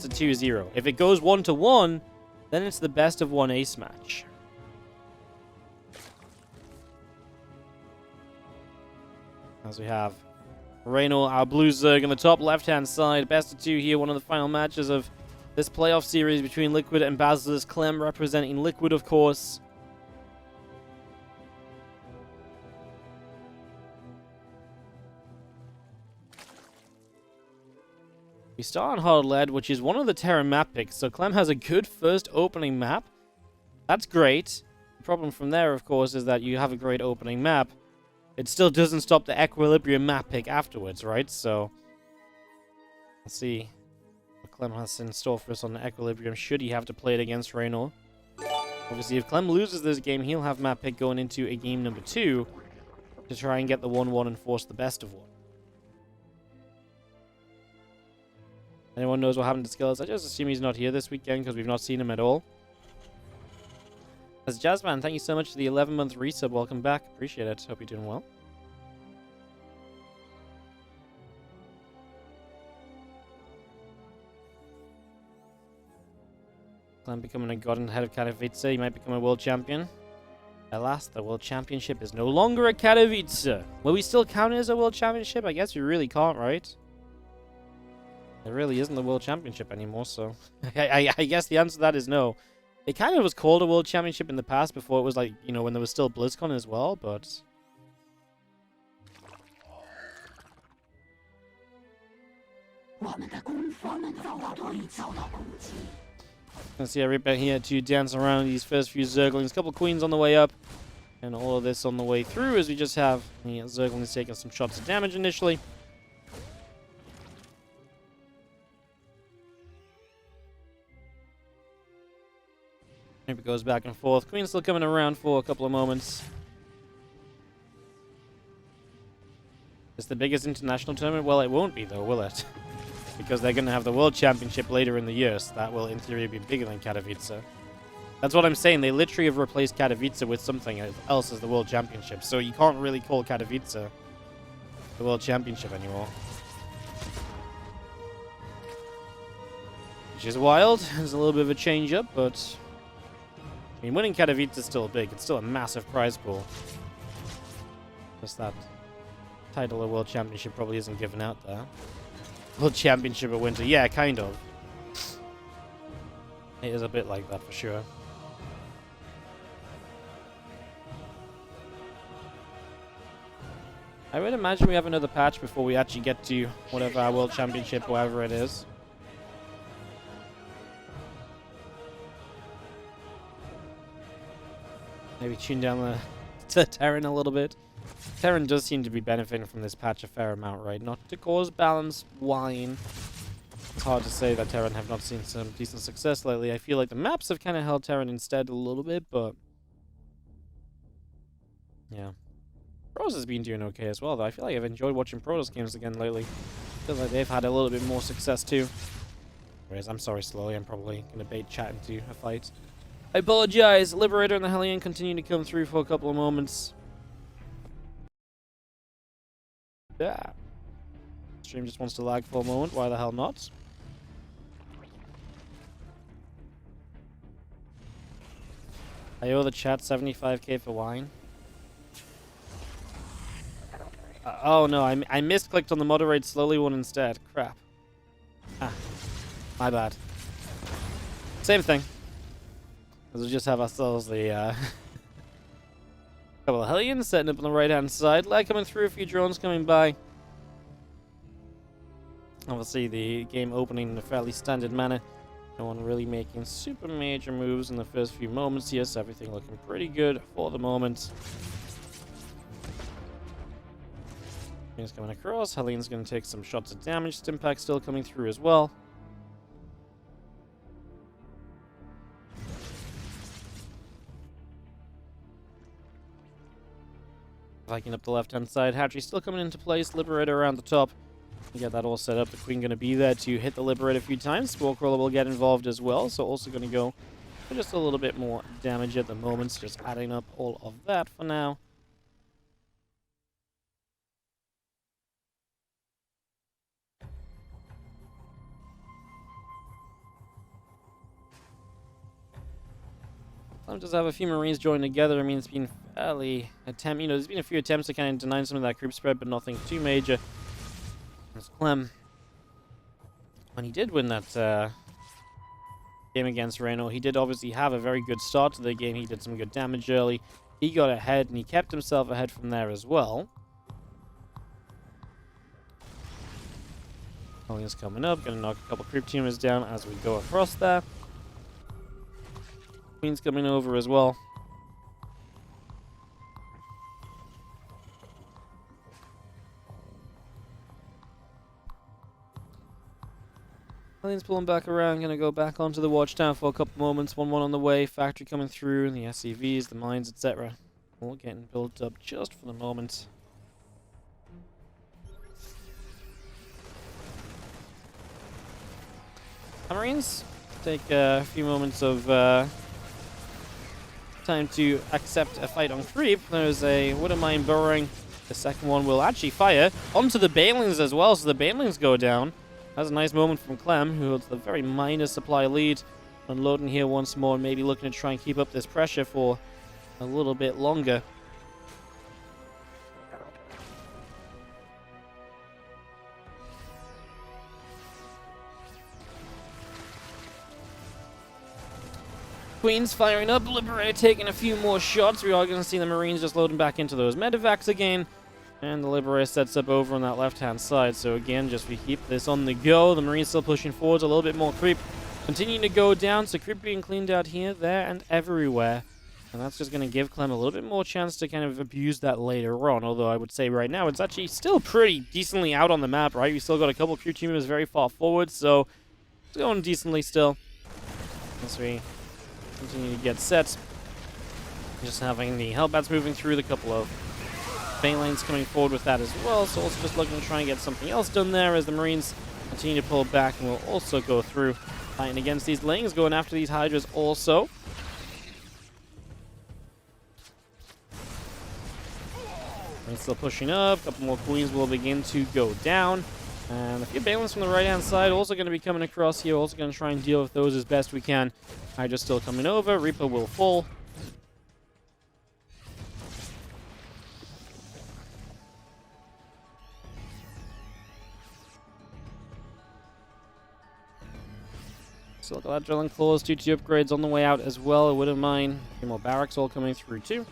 best of 2-0. If it goes 1-1, then it's the best of 1 ace match. As we have Rainor, our blue Zerg on the top left-hand side. Best of 2 here, one of the final matches of this playoff series between Liquid and Basilisk. Clem representing Liquid, of course. We start on hard lead, which is one of the Terran map picks, so Clem has a good first opening map. That's great. The problem from there, of course, is that you have a great opening map. It still doesn't stop the Equilibrium map pick afterwards, right? So, let's see what Clem has in store for us on the Equilibrium, should he have to play it against Rainor. Obviously, if Clem loses this game, he'll have map pick going into a game number 2 to try and get the 1-1 and force the best of 1. Anyone knows what happened to Skills? I just assume he's not here this weekend because we've not seen him at all. As Jazzman, thank you so much for the 11-month resub. Welcome back. Appreciate it. Hope you're doing well. Clem becoming a god in the head of Katowice. He might become a world champion. Alas, the world championship is no longer at Katowice. Will we still count it as a world championship? I guess we really can't, right? There really isn't the World Championship anymore, so I guess the answer to that is no. It kind of was called a World Championship in the past before it was like, you know, when there was still BlizzCon as well, but... Let's see everybody here to dance around these first few Zerglings. A couple Queens on the way up, and all of this on the way through as we just have the Zerglings taking some shots of damage initially. Maybe it goes back and forth. Queen's still coming around for a couple of moments. It's the biggest international tournament? Well, it won't be, though, will it? Because they're going to have the World Championship later in the year, so that will, in theory, be bigger than Katowice. That's what I'm saying. They literally have replaced Katowice with something else as the World Championship. So you can't really call Katowice the World Championship anymore. Which is wild. There's a little bit of a change-up, but... I mean, winning Katowice is still big. It's still a massive prize pool. Just that title of World Championship probably isn't given out there. World Championship of Winter. Yeah, kind of. It is a bit like that for sure. I would imagine we have another patch before we actually get to whatever our World Championship, whatever it is. Maybe tune down the Terran a little bit. Terran does seem to be benefiting from this patch a fair amount, right? Not to cause balance wine. It's hard to say that Terran have not seen some decent success lately. I feel like the maps have kind of held Terran instead a little bit, but... yeah. Pros has been doing okay as well, though. I feel like I've enjoyed watching Protoss games again lately. I feel like they've had a little bit more success, too. Whereas, I'm sorry, Slowly. I'm probably going to bait chat into a fight. I apologize. Liberator and the Hellion continue to come through for a couple of moments. Yeah. Stream just wants to lag for a moment. Why the hell not? I owe the chat 75k for wine. Oh no, I misclicked on the moderate slowly one instead. Crap. Ah, my bad. Same thing. We'll just have ourselves the couple of Hellions setting up on the right hand side. Lag coming through, a few drones coming by. Obviously the game opening in a fairly standard manner. No one really making super major moves in the first few moments here, so everything looking pretty good for the moment. He's coming across. Hellion's going to take some shots of damage. Stimpack still coming through as well. Viking up the left-hand side. Hatchery still coming into place. Liberator around the top. You get that all set up. The Queen going to be there to hit the Liberator a few times. Spellcrawler will get involved as well, so also going to go for just a little bit more damage at the moment. Just adding up all of that for now. Clem does have a few Marines joined together. I mean, it's been fairly there's been a few attempts to kind of deny some of that group spread, but nothing too major. As Clem, when he did win that game against Rainor, he did obviously have a very good start to the game. He did some good damage early. He got ahead, and he kept himself ahead from there as well. Is coming up, gonna knock a couple creep teamers down as we go across there. Queen's coming over as well. Alien's pulling back around, gonna go back onto the watchtower for a couple moments. 1-1 on the way, factory coming through, the SCVs, the mines, etc. All getting built up just for the moment. Marines take a few moments of time to accept a fight on creep. There's a Widow Mine burrowing. The second one will actually fire onto the Banelings as well, so the Banelings go down. That's a nice moment from Clem, who holds the very minor supply lead. Unloading here once more, and maybe looking to try and keep up this pressure for a little bit longer. Queen's firing up, Liberator taking a few more shots. We are going to see the Marines just loading back into those medevacs again. And the Liberator sets up over on that left-hand side. So again, just we keep this on the go. The Marines still pushing forwards, a little bit more creep. Continuing to go down, so creep being cleaned out here, there, and everywhere. And that's just going to give Clem a little bit more chance to kind of abuse that later on. Although I would say right now, it's actually still pretty decently out on the map, right? We still got a couple of crew team members very far forward, so it's going decently still. As we continue to get set. Just having the Hellbats moving through, the couple of Bane lanes coming forward with that as well. So also just looking to try and get something else done there as the Marines continue to pull back, and will also go through fighting against these Lings, going after these Hydras also. Marines still pushing up. A couple more Queens will begin to go down. And a few Balins from the right-hand side also going to be coming across here. Also going to try and deal with those as best we can. Hydra still coming over. Reaper will fall. Still got that drilling claws, 2 upgrades on the way out as well. I wouldn't mind. A few more barracks all coming through too.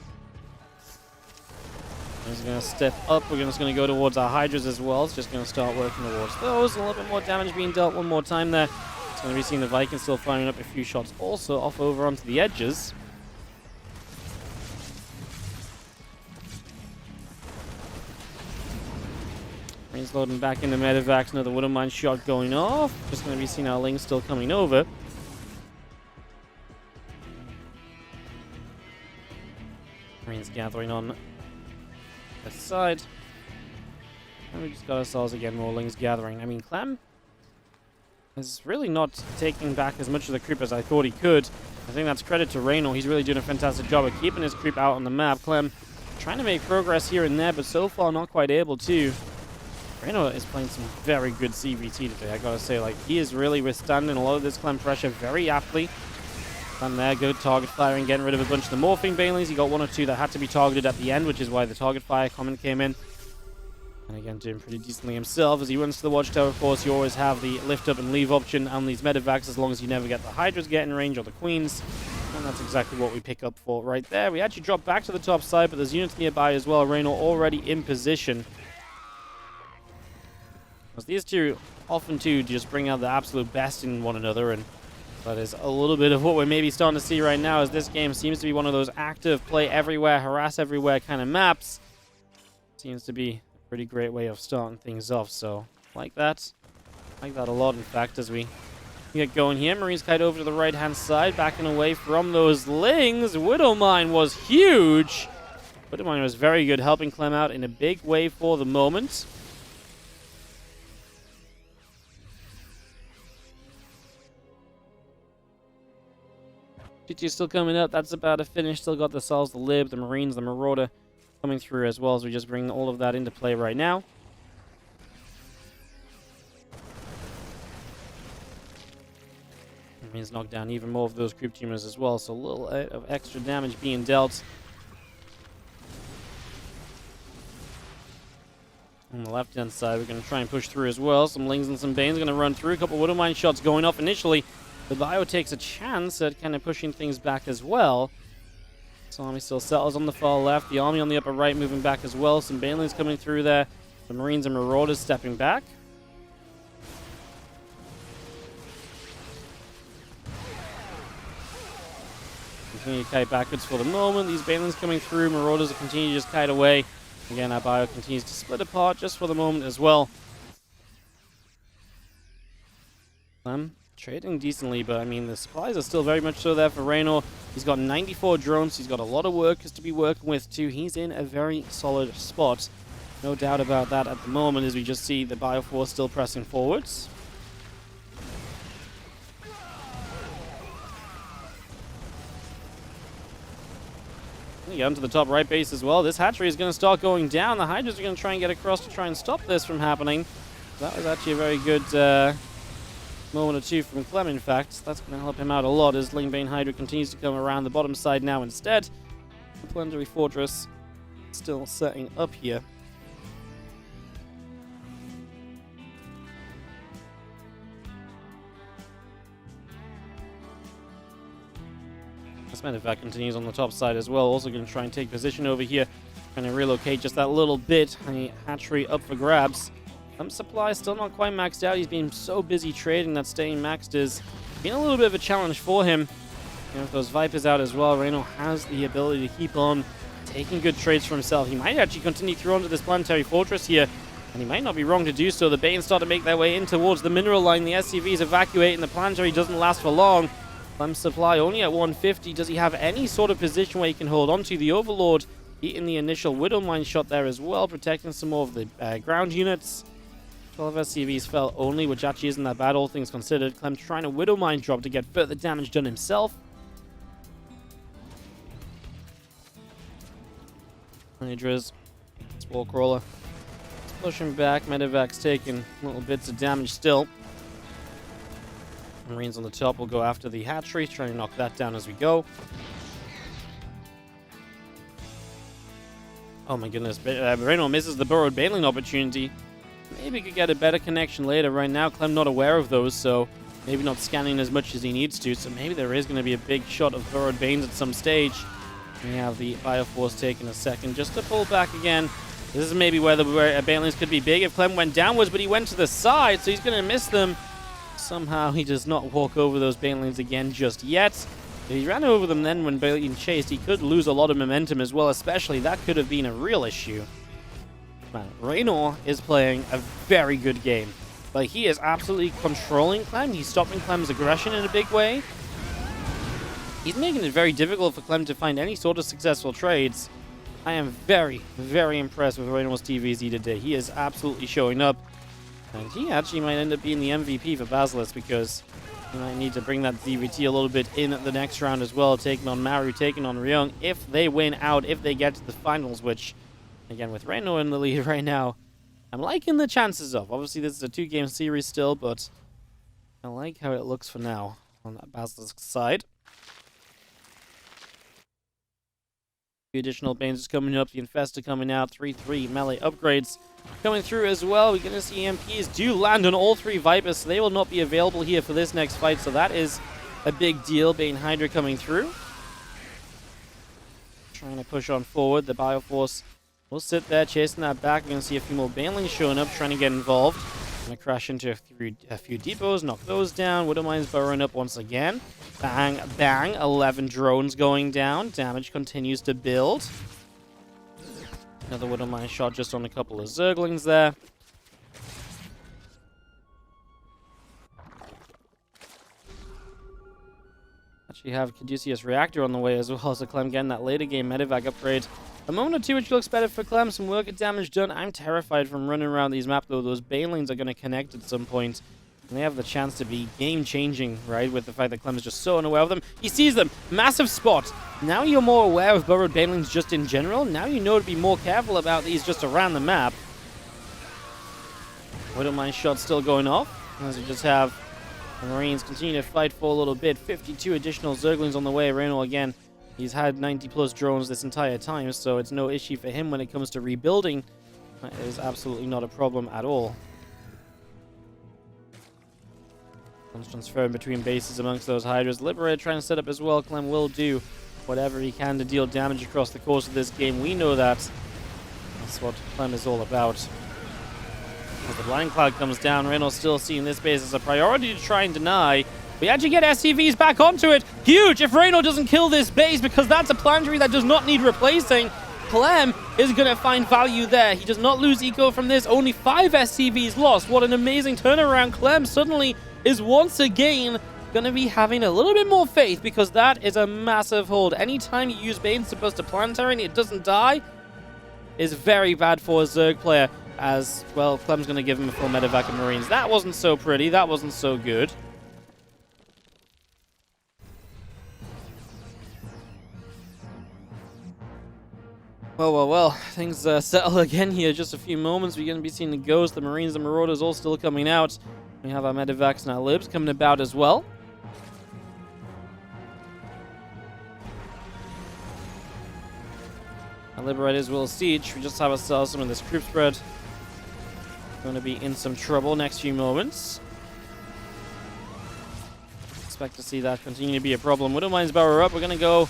He's going to step up. We're just going to go towards our Hydras as well. It's just going to start working towards those. A little bit more damage being dealt one more time there. It's going to be seeing the Vikings still firing up a few shots also off over onto the edges. Marines loading back into medevacs. Another Widow Mine shot going off. Just going to be seeing our Lings still coming over. Marines gathering on this side. And we just got ourselves again more Lings gathering. I mean, Clem is really not taking back as much of the creep as I thought he could. I think that's credit to Rainor. He's really doing a fantastic job of keeping his creep out on the map. Clem trying to make progress here and there, but so far not quite able to. Rainor is playing some very good CVT today, I gotta say. Like, he is really withstanding a lot of this Clem pressure very aptly. And there, good target firing, getting rid of a bunch of the morphing Banelings. He got 1 or 2 that had to be targeted at the end, which is why the target fire comment came in. And again, doing pretty decently himself. As he runs to the watchtower, of course, you always have the lift up and leave option on these medevacs, as long as you never get the Hydras get in range or the Queens. And that's exactly what we pick up for right there. We actually drop back to the top side, but there's units nearby as well. Rainor already in position. Because these two often too just bring out the absolute best in one another, and that is a little bit of what we're maybe starting to see right now, as this game seems to be one of those active play everywhere, harass everywhere kind of maps. Seems to be a pretty great way of starting things off, so like that a lot, in fact, as we get going here. Marines kite over to the right-hand side, backing away from those Lings. Widow Mine was huge. Widow Mine was very good, helping Clem out in a big way for the moment. GT still coming up. That's about a finish. Still got the Souls, the Lib, the Marines, the Marauder coming through as well, as we just bring all of that into play right now. He's knocked down even more of those creep teamers as well, so a little of extra damage being dealt. On the left-hand side, we're going to try and push through as well. Some Lings and some Banes going to run through. A couple Widow Mine shots going off initially. The Bio takes a chance at kind of pushing things back as well. So army still settles on the far left. The army on the upper right moving back as well. Some Banelings coming through there. The Marines and Marauders stepping back. Continue to kite backwards for the moment. These Banelings coming through. Marauders will continue to just kite away. Again, our Bio continues to split apart just for the moment as well. Trading decently, but I mean, the supplies are still very much so there for Rainor. He's got 94 drones. He's got a lot of workers to be working with, too. He's in a very solid spot. No doubt about that at the moment, as we just see the Bioforce still pressing forwards. We get onto the top right base as well. This hatchery is going to start going down. The Hydras are going to try and get across to try and stop this from happening. That was actually a very good moment or two from Clem, in fact. That's going to help him out a lot as Lingbane Hydra continues to come around the bottom side now instead. The Planetary Fortress still setting up here. This medevac continues on the top side as well. Also going to try and take position over here. Trying to relocate just that little bit. A hatchery up for grabs. Supply still not quite maxed out. He's been so busy trading that staying maxed is been a little bit of a challenge for him. And with those Vipers out as well, Rainor has the ability to keep on taking good trades for himself. He might actually continue through onto this Planetary Fortress here, and he might not be wrong to do so. The Banes start to make their way in towards the mineral line. The SCVs evacuate, and the Planetary doesn't last for long. Clem's supply only at 150. Does he have any sort of position where he can hold on to? The Overlord eating the initial Widow Mine shot there as well, protecting some more of the ground units. 12 SCVs fell only, which actually isn't that bad, all things considered. Clem trying to Widow Mine drop to get further damage done himself. Hydras, Spore Crawler. It's pushing back. Medevac's taking little bits of damage still. Marines on the top will go after the hatchery, trying to knock that down as we go. Oh my goodness, Rainor misses the burrowed Baneling opportunity. Maybe could get a better connection later. Right now, Clem not aware of those, so maybe not scanning as much as he needs to. So maybe there is going to be a big shot of burrowed Banes at some stage. We have the Bioforce taking a second just to pull back again. This is maybe where the Banelings could be big if Clem went downwards, but he went to the side, so he's going to miss them. Somehow he does not walk over those Banelings again just yet. If he ran over them then when being chased, he could lose a lot of momentum as well, especially. That could have been a real issue. Man, Rainor is playing a very good game. Like, he is absolutely controlling Clem. He's stopping Clem's aggression in a big way. He's making it very difficult for Clem to find any sort of successful trades. I am very, very impressed with Rainor's TvZ today. He is absolutely showing up. And he actually might end up being the MVP for Basilisk, because he might need to bring that DVT a little bit in the next round as well, taking on Maru, taking on Ryung, if they win out, if they get to the finals, which, again, with Rainor in the lead right now, I'm liking the chances of. Obviously, this is a 2-game series still, but I like how it looks for now on that Basilisk side. The additional Banes coming up, the Infestor coming out, 3-3 melee upgrades coming through as well. We're going to see EMPs do land on all 3 Vipers, so they will not be available here for this next fight, so that is a big deal. Bane Hydra coming through. Trying to push on forward. The Bioforce will sit there chasing that back. We're going to see a few more Banelings showing up, trying to get involved. Going to crash into a few depots, knock those down. Widow Mine's burrowing up once again. Bang, bang. 11 drones going down. Damage continues to build. Another Widow Mine shot just on a couple of Zerglings there. Actually have Caduceus Reactor on the way as well, so Clem getting that later game medevac upgrade. A moment or two which looks better for Clem. Some work damage done. I'm terrified from running around these maps, though. Those Banelings are going to connect at some point. And they have the chance to be game-changing, right? With the fact that Clem is just so unaware of them. He sees them. Massive spot. Now you're more aware of burrowed Banelings just in general. Now you know to be more careful about these just around the map. Widow Mine shot still going off. As we just have The Marines continue to fight for a little bit. 52 additional Zerglings on the way. Rainor again, he's had 90 plus drones this entire time, so it's no issue for him when it comes to rebuilding. That is absolutely not a problem at all. Transferring between bases amongst those Hydras. Liberator trying to set up as well. Clem will do whatever he can to deal damage across the course of this game. We know that. That's what Clem is all about. As the Blind Cloud comes down, Rainor still seeing this base as a priority to try and deny. We actually get SCVs back onto it. Huge if Rainor doesn't kill this base, because that's a planetary that does not need replacing. Clem is going to find value there. He does not lose eco from this. Only 5 SCVs lost. What an amazing turnaround. Clem suddenly is once again going to be having a little bit more faith, because that is a massive hold. Anytime you use Banes to bust a planetary and it doesn't die is very bad for a Zerg player. As well, Clem's going to give him a full medevac of Marines. That wasn't so pretty. That wasn't so good. Well. Things settle again here. Just a few moments. We're going to be seeing the Ghost, the Marines, the Marauders all still coming out. We have our medevacs and our libs coming about as well. Our Liberators will siege. We just have ourselves some of this troop spread. Going to be in some trouble next few moments. Expect to see that continue to be a problem. Widowmine's Barrow up. We're going to go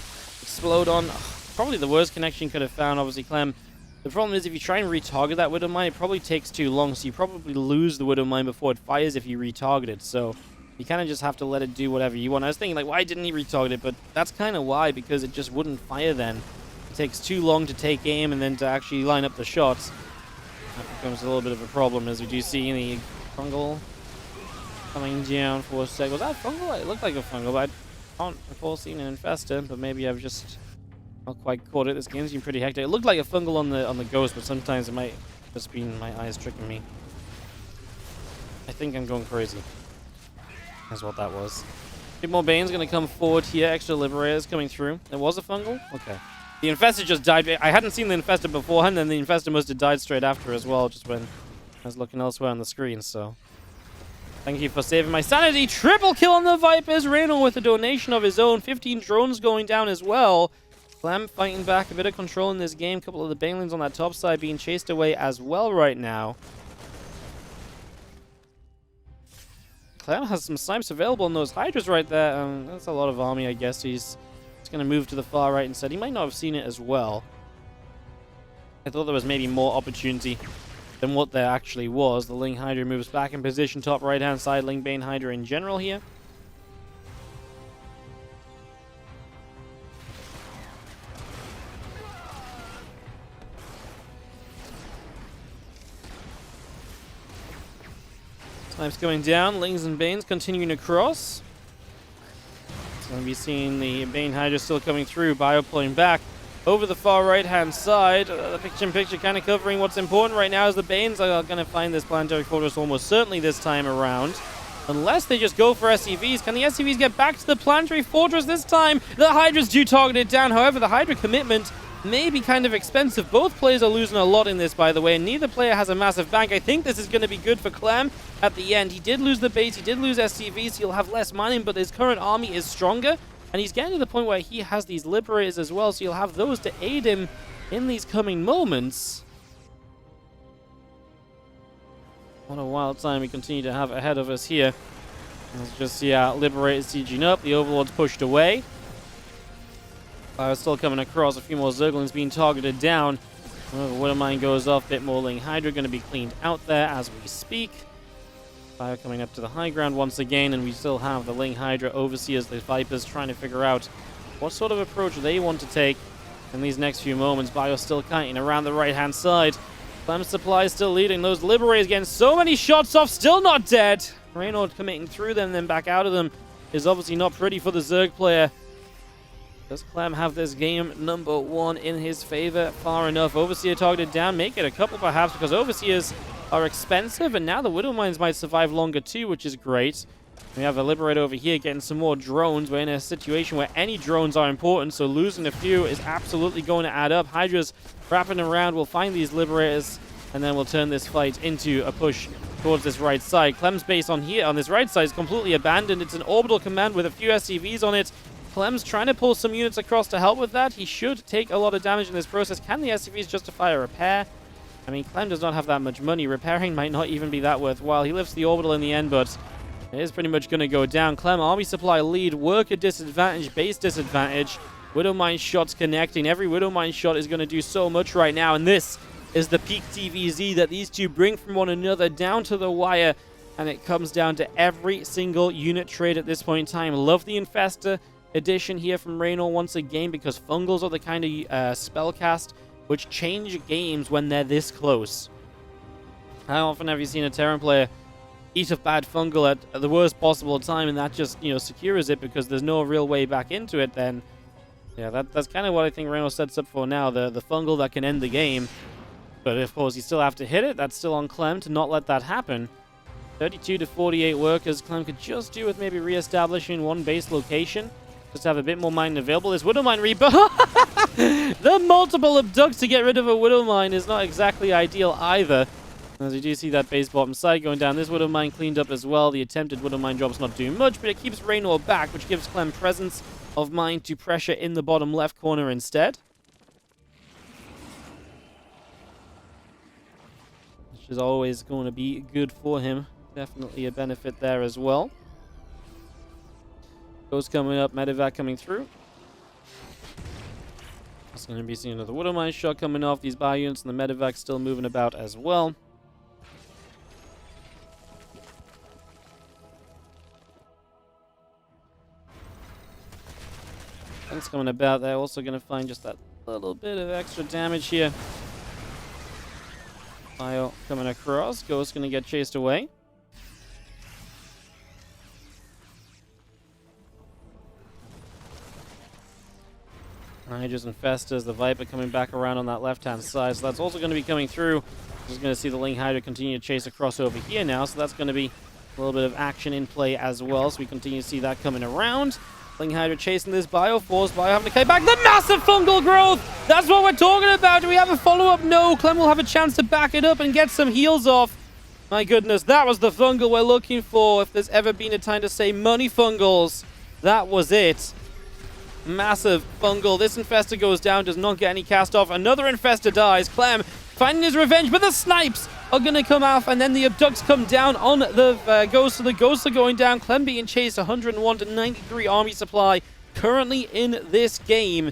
explode on probably the worst connection could have found, obviously, Clem. The problem is if you try and retarget that Widowmine, it probably takes too long, so you probably lose the Widowmine before it fires if you retarget it. So you kind of just have to let it do whatever you want. I was thinking, like, why didn't he retarget it? But that's kind of why, because it just wouldn't fire then. It takes too long to take aim and then to actually line up the shots. That becomes a little bit of a problem, as we do see the fungal coming down for a sec. Was that fungal? It looked like a fungal, but I can't recall seeing an infestor, but maybe I've just not quite caught it. This game's been pretty hectic. It looked like a fungal on the Ghost, but sometimes it might just be my eyes tricking me. I think I'm going crazy. That's what that was. A bit more Bane's going to come forward here. Extra Liberators coming through. There was a fungal? Okay. The Infestor just died. I hadn't seen the Infestor beforehand, and the Infestor must have died straight after as well, just when I was looking elsewhere on the screen, so thank you for saving my sanity. Triple kill on the Vipers. Rainor with a donation of his own. 15 drones going down as well. Clem fighting back, a bit of control in this game. A couple of the Banelings on that top side being chased away as well right now. Clem has some snipes available on those Hydras right there. That's a lot of army, I guess. He's going to move to the far right instead. He might not have seen it as well. I thought there was maybe more opportunity than what there actually was. The Ling Hydra moves back in position, top right-hand side. Ling Bane Hydra in general here. Snipes going down. Lings and Banes continuing across. It's going to be seeing the Bane Hydra still coming through. Bio pulling back over the far right-hand side. The picture-in-picture kind of covering what's important right now is the Banes are going to find this planetary fortress almost certainly this time around. Unless they just go for SCVs. Can the SCVs get back to the planetary fortress this time? The Hydras do target it down. However, the Hydra commitment may be kind of expensive. Both players are losing a lot in this, by the way, and neither player has a massive bank. I think this is going to be good for Clem at the end. He did lose the base, he did lose SCVs, he'll have less mining, but his current army is stronger, and he's getting to the point where he has these Liberators as well, so you'll have those to aid him in these coming moments. What a wild time we continue to have ahead of us here. Let's just see our Liberators sieging up, the Overlord's pushed away. Still coming across, a few more Zerglings being targeted down. Widowmine goes off, a bit more Ling Hydra going to be cleaned out there as we speak. Fire coming up to the high ground once again, and we still have the Ling Hydra Overseers, the Vipers, trying to figure out what sort of approach they want to take in these next few moments. Bio still kiting around the right-hand side. Clem Supply still leading. Those Liberators getting so many shots off, still not dead. Rainor committing through them, then back out of them is obviously not pretty for the Zerg player. Does Clem have this game number one in his favor? Far enough. Overseer targeted down. Make it a couple perhaps, because Overseers are expensive, and now the Widowmines might survive longer too, which is great. We have a Liberator over here getting some more drones. We're in a situation where any drones are important, so losing a few is absolutely going to add up. Hydra's wrapping around. We'll find these Liberators and then we'll turn this fight into a push towards this right side. Clem's base on here, on this right side, is completely abandoned. It's an orbital command with a few SCVs on it. Clem's trying to pull some units across to help with that. He should take a lot of damage in this process. Can the SCVs justify a repair? I mean, Clem does not have that much money. Repairing might not even be that worthwhile. He lifts the orbital in the end, but it is pretty much going to go down. Clem, army supply lead, worker disadvantage, base disadvantage. Widowmine shots connecting. Every Widowmine shot is going to do so much right now, and this is the peak TvZ that these two bring from one another down to the wire, and it comes down to every single unit trade at this point in time. Love the Infestor addition here from Rainor once again, because fungals are the kind of spell cast which change games when they're this close. How often have you seen a Terran player eat a bad fungal at the worst possible time, and that just, secures it because there's no real way back into it? Then yeah, that's kind of what I think Rainor sets up for now, the fungal that can end the game. But of course, you still have to hit it. That's still on Clem to not let that happen. 32 to 48 workers. Clem could just do with maybe re-establishing one base location. Just have a bit more mine available. This Widowmine Reaper. The multiple abducts to get rid of a Widowmine is not exactly ideal either. As you do see that base bottom side going down. This Widowmine cleaned up as well. The attempted Widowmine drop's not doing much, but it keeps Rainor back, which gives Clem presence of mind to pressure in the bottom left corner instead. Which is always going to be good for him. Definitely a benefit there as well. Ghost coming up, Medevac coming through. It's going to be seeing another Widowmine shot coming off these bio units, and the Medevac still moving about as well. Things coming about there. Also going to find just that little bit of extra damage here. Bio coming across. Ghost going to get chased away. Hydras and Festas, the Viper coming back around on that left-hand side. So that's also going to be coming through. Just going to see the Ling Hydra continue to chase across over here now. So that's going to be a little bit of action in play as well. So we continue to see that coming around. Ling Hydra chasing this Bio Force. Bio having to come back. The massive fungal growth! That's what we're talking about. Do we have a follow-up? No. Clem will have a chance to back it up and get some heals off. My goodness, that was the fungal we're looking for. If there's ever been a time to say money fungals, that was it. Massive fungal. This Infestor goes down, does not get any cast off. Another Infestor dies. Clem finding his revenge, but the snipes are going to come off, and then the abducts come down on the Ghosts. So the Ghosts are going down. Clem being chased. 101 to 93 army supply currently in this game.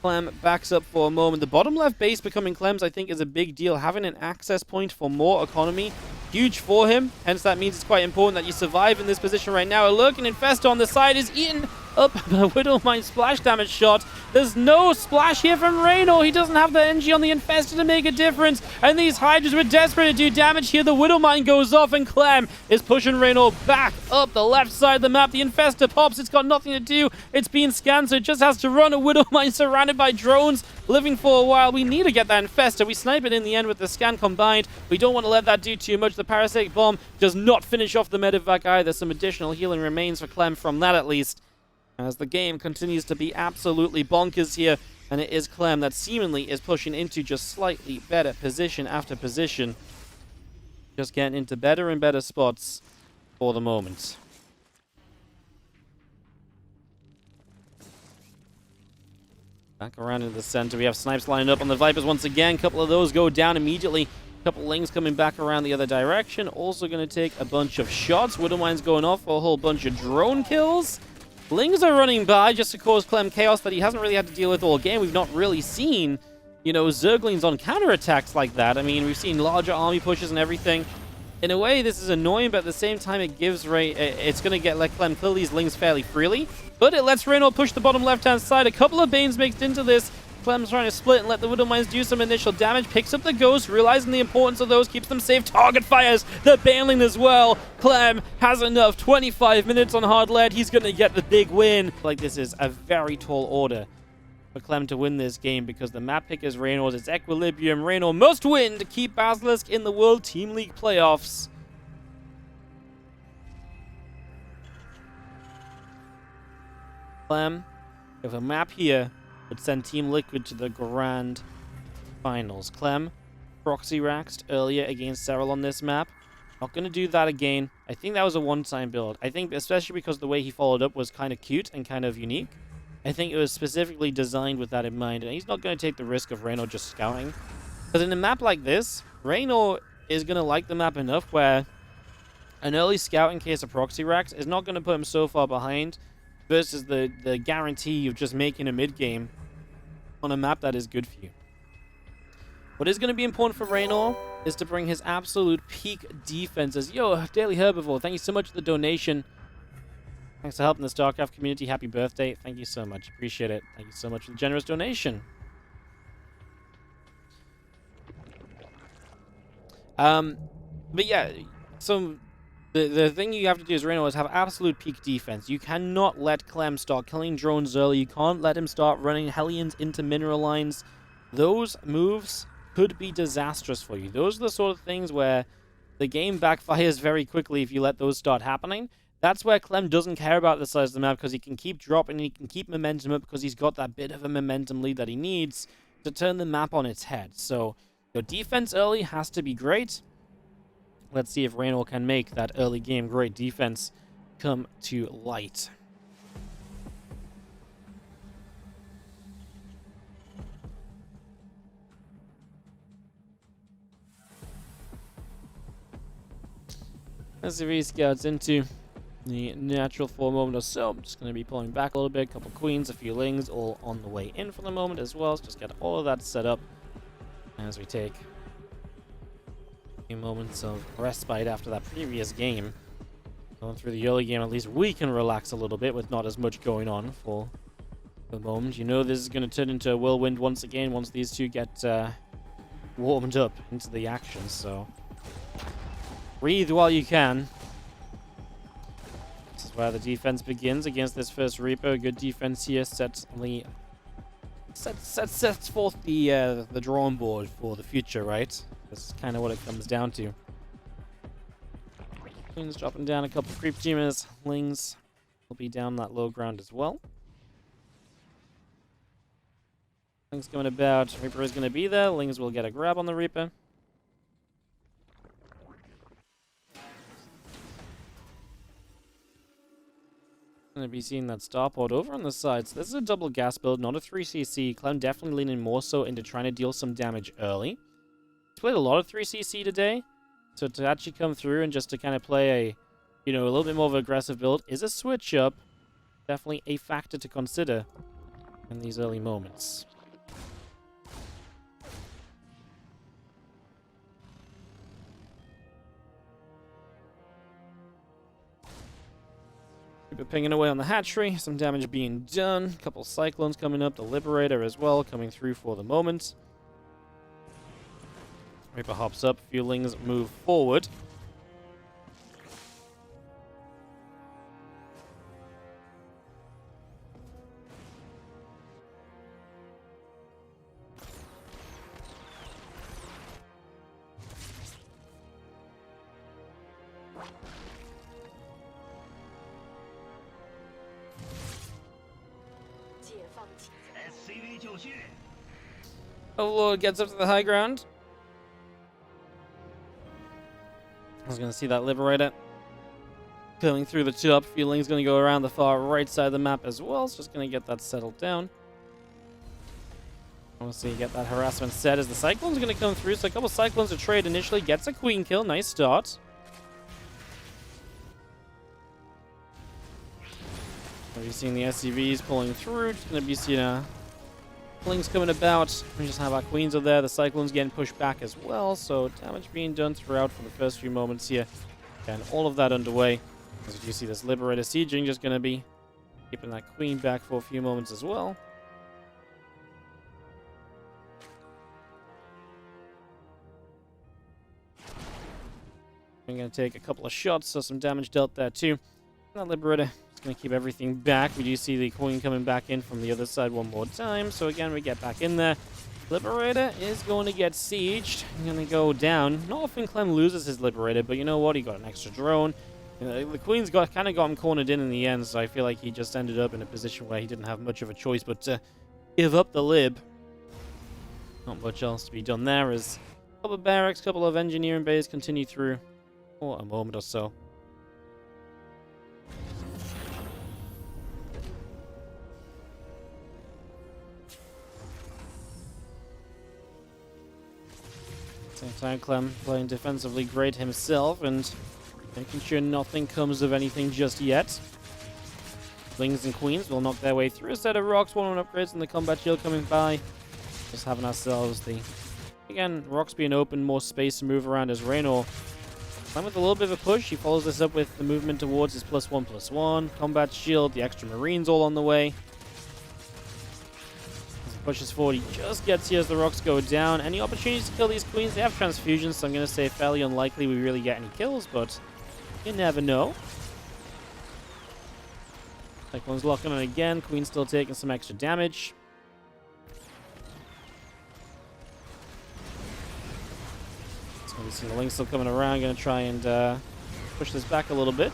Clem backs up for a moment. The bottom left base becoming Clem's, I think, is a big deal. Having an access point for more economy, huge for him. Hence, that means it's quite important that you survive in this position right now. A lurking Infestor on the side is eaten up the Widowmine splash damage shot. There's no splash here from Rainor. He doesn't have the energy on the Infestor to make a difference. And these Hydras were desperate to do damage here. The Widowmine goes off, and Clem is pushing Rainor back up the left side of the map. The Infestor pops. It's got nothing to do. It's being scanned, so it just has to run. A Widowmine surrounded by drones, living for a while. We need to get that Infestor. We snipe it in the end with the scan combined. We don't want to let that do too much. The Parasitic Bomb does not finish off the Medevac either. Some additional healing remains for Clem from that, at least, as the game continues to be absolutely bonkers here, and it is Clem that seemingly is pushing into just slightly better position after position. Just getting into better and better spots for the moment. Back around into the center. We have snipes lining up on the Vipers once again. A couple of those go down immediately. A couple Lings coming back around the other direction. Also going to take a bunch of shots. Widowmine's going off for a whole bunch of drone kills. Lings are running by just to cause Clem chaos that he hasn't really had to deal with all game. We've not really seen, Zerglings on counterattacks like that. I mean, we've seen larger army pushes and everything. In a way, this is annoying, but at the same time, it gives it's going to let Clem kill these Lings fairly freely. But it lets Rainor push the bottom left-hand side. A couple of Banes mixed into this. Clem's trying to split and let the Widowmines do some initial damage. Picks up the Ghost, realizing the importance of those, keeps them safe. Target fires the Baneling as well. Clem has enough. 25 minutes on hard lead. He's going to get the big win. Like, this is a very tall order for Clem to win this game, because the map pick is Rainor's. It's Equilibrium. Rainor must win to keep Basilisk in the World Team League playoffs. Clem, if a map here would send Team Liquid to the grand finals. Clem proxy raxed earlier against Serral on this map. Not going to do that again. I think that was a one-time build. I think especially because the way he followed up was kind of cute and kind of unique. I think it was specifically designed with that in mind, and he's not going to take the risk of Rainor just scouting. Because in a map like this, Rainor is going to like the map enough where an early scout in case of proxy racks is not going to put him so far behind versus the guarantee of just making a mid-game on a map that is good for you. What is going to be important for Rainor is to bring his absolute peak defenses. Yo, Daily Herbivore, thank you so much for the donation. Thanks for helping the StarCraft community. Happy birthday. Thank you so much. Appreciate it. Thank you so much for the generous donation. But yeah, so the thing you have to do as Rainor is have absolute peak defense. You cannot let Clem start killing drones early. You can't let him start running Hellions into mineral lines. Those moves could be disastrous for you. Those are the sort of things where the game backfires very quickly if you let those start happening. That's where Clem doesn't care about the size of the map, because he can keep dropping, he can keep momentum up, because he's got that bit of a momentum lead that he needs to turn the map on its head. So your defense early has to be great. Let's see if Rainor can make that early game great defense come to light. As the re-scouts into the natural for a moment or so, I'm just going to be pulling back a little bit. A couple queens, a few lings, all on the way in for the moment as well. So just get all of that set up as we take a few moments of respite after that previous game. Going through the early game, at least we can relax a little bit with not as much going on for the moment. You know this is going to turn into a whirlwind once again once these two get warmed up into the action, so breathe while you can. This is where the defense begins against this first Reaper. Good defense here sets forth the drawing board for the future, right? That's kind of what it comes down to. Queen's dropping down a couple creep teamers. Lings will be down that low ground as well. Lings coming about. Reaper is going to be there. Lings will get a grab on the Reaper. Going to be seeing that starport over on the side. So this is a double gas build, not a 3cc. Clem definitely leaning more so into trying to deal some damage early. He's played a lot of 3cc today, so to actually come through and just to kind of play a little bit more of an aggressive build is a switch up. Definitely a factor to consider in these early moments. We're pinging away on the hatchery, some damage being done, a couple cyclones coming up, the Liberator as well coming through for the moment. Reaper hops up, Fuelings move forward. Overlord gets up to the high ground. I was going to see that Liberator coming through the top. Feeling's going to go around the far right side of the map as well. It's just going to get that settled down. I want to see get that harassment set as the Cyclone's going to come through. So a couple Cyclones to trade initially. Gets a Queen kill. Nice start. We'll be seeing the SCVs pulling through. Just going to be seeing Flings coming about. We just have our Queens are there. The Cyclones getting pushed back as well. So damage being done throughout for the first few moments here. And all of that underway. As you see this Liberator sieging, just going to be keeping that Queen back for a few moments as well. I'm going to take a couple of shots, so some damage dealt there too. That Liberator is going to keep everything back. We do see the Queen coming back in from the other side one more time. So again, we get back in there. Liberator is going to get sieged. Going to go down. Not often Clem loses his Liberator, but you know what? He got an extra drone. The Queen's kind of got him cornered in the end, so I feel like he just ended up in a position where he didn't have much of a choice but to give up the Lib. Not much else to be done there as Couple of barracks, couple of engineering bays continue through for a moment or so. Same time, Clem playing defensively great himself and making sure nothing comes of anything just yet. Lings and Queens will knock their way through a set of rocks, 1-1 upgrades, and the combat shield coming by. Just having ourselves the... Again, rocks being open, more space to move around as Rainor. Clem with a little bit of a push. He follows this up with the movement towards his +1/+1. Combat shield, the extra marines all on the way. Pushes forward, he just gets here as the rocks go down. Any opportunities to kill these queens? They have transfusions, so I'm going to say fairly unlikely we really get any kills, but you never know. Like one's locking on again. Queen's still taking some extra damage. So we see the Link still coming around. Going to try and push this back a little bit.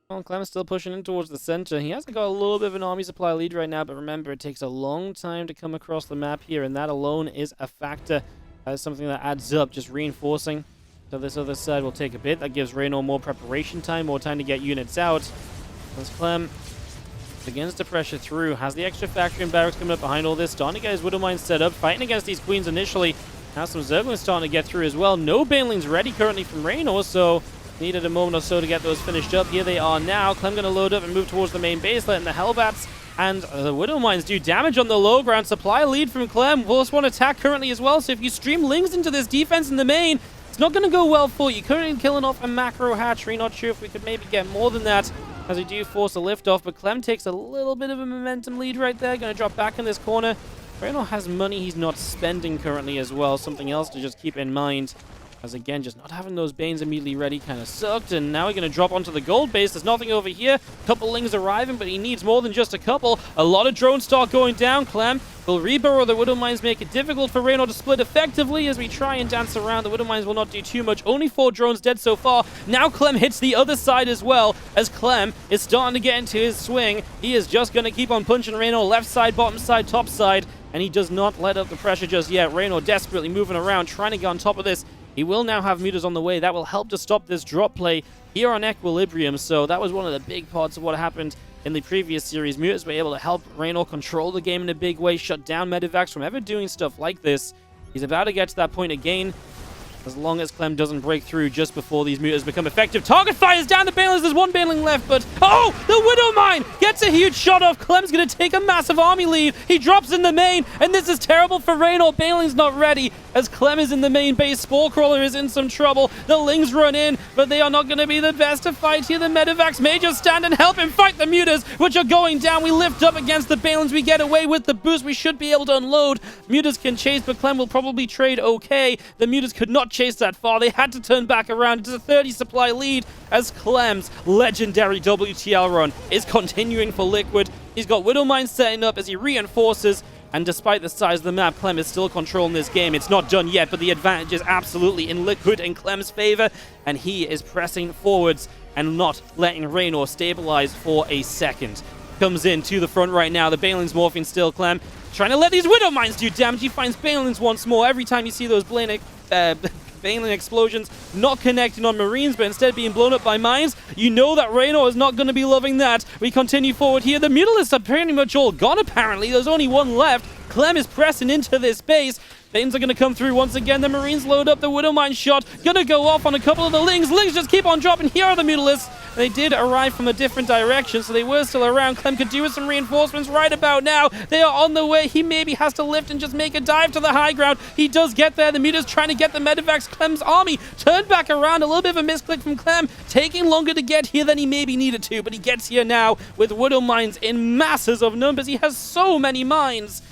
Well, Clem's still pushing in towards the center. He has got a little bit of an army supply lead right now, but remember, it takes a long time to come across the map here, and that alone is a factor. That is something that adds up, just reinforcing. So this other side will take a bit. That gives Rainor more preparation time, more time to get units out. As Clem begins to pressure through, has the extra factory and barracks coming up behind all this. Starting to get his Widow Mine set up, fighting against these queens initially. Now some Zerglings starting to get through as well. No Banelings ready currently from Rainor, so... Needed a moment or so to get those finished up. Here they are now. Clem going to load up and move towards the main base, letting the Hellbats and the Widow Mines do damage on the low ground. Supply lead from Clem. +1 attack currently as well, so if you stream Lings into this defense in the main, it's not going to go well for you. Currently killing off a macro hatchery. Not sure if we could maybe get more than that as we do force a lift off, but Clem takes a little bit of a momentum lead right there. Going to drop back in this corner. Rainor has money he's not spending currently as well. Something else to just keep in mind. As again, just not having those Banes immediately ready kind of sucked. And now we're going to drop onto the gold base. There's nothing over here. Couple Lings arriving, but he needs more than just a couple. A lot of drones start going down. Clem will reburrow the Widow Mines, make it difficult for Rainor to split effectively as we try and dance around. The Widow Mines will not do too much. Only 4 drones dead so far. Now Clem hits the other side as well, as Clem is starting to get into his swing. He is just going to keep on punching Rainor left side, bottom side, top side. And he does not let up the pressure just yet. Rainor desperately moving around, trying to get on top of this. He will now have mutas on the way. That will help to stop this drop play here on Equilibrium. So that was one of the big parts of what happened in the previous series. Mutas were able to help Rainor control the game in a big way, shut down Medivacs from ever doing stuff like this. He's about to get to that point again, as long as Clem doesn't break through just before these mutas become effective. Target fires down the Banelings. There's one Baneling left, but... Oh! The Widow Mine gets a huge shot off. Clem's going to take a massive army lead. He drops in the main, and this is terrible for Rainor. Baneling's not ready, as Clem is in the main base. Spore Crawler is in some trouble. The Lings run in, but they are not going to be the best to fight here. The Medivacs may just stand and help him fight the mutas, which are going down. We lift up against the Banelings. We get away with the boost. We should be able to unload. Mutas can chase, but Clem will probably trade okay. The mutas could not chase that far. They had to turn back around. It's a 30 supply lead as Clem's legendary WTL run is continuing for Liquid. He's got Widow Mine setting up as he reinforces, and despite the size of the map, Clem is still controlling this game. It's not done yet, but the advantage is absolutely in Liquid and Clem's favor, and he is pressing forwards and not letting Rainor stabilize for a second. Comes in to the front right now. The Banelings morphing still. Clem trying to let these Widow Mines do damage. He finds Banelings once more. Every time you see those Baneling explosions not connecting on Marines, but instead being blown up by mines, you know that Rainor is not going to be loving that. We continue forward here. The Mutalisks are pretty much all gone, apparently. There's only one left. Clem is pressing into this base. Banes are going to come through once again. The Marines load up the Widow Mine shot. Going to go off on a couple of the Lings. Lings just keep on dropping. Here are the Mutalisks. They did arrive from a different direction, so they were still around. Clem could do with some reinforcements right about now. They are on the way. He maybe has to lift and just make a dive to the high ground. He does get there. The Mutas trying to get the Medivacs. Clem's army turned back around. A little bit of a misclick from Clem. Taking longer to get here than he maybe needed to, but he gets here now with Widow Mines in masses of numbers. He has so many mines.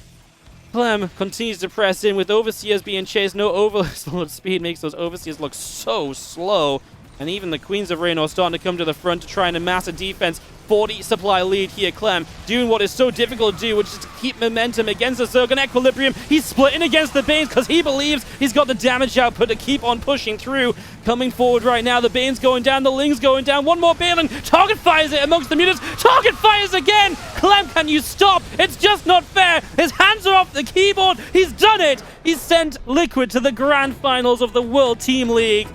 Clem continues to press in with Overseers being chased. No overload speed makes those Overseers look so slow. And even the Queens of Rainor starting to come to the front to try and amass a defense. 40 supply lead here. Clem doing what is so difficult to do, which is to keep momentum against the Zerg and Equilibrium. He's splitting against the Banes because he believes he's got the damage output to keep on pushing through. Coming forward right now, the Bane's going down, the Ling's going down. One more Bane, and Target fires it amongst the mutants. Target fires again! Clem, can you stop? It's just not fair. His hands are off the keyboard. He's done it. He's sent Liquid to the grand finals of the World Team League.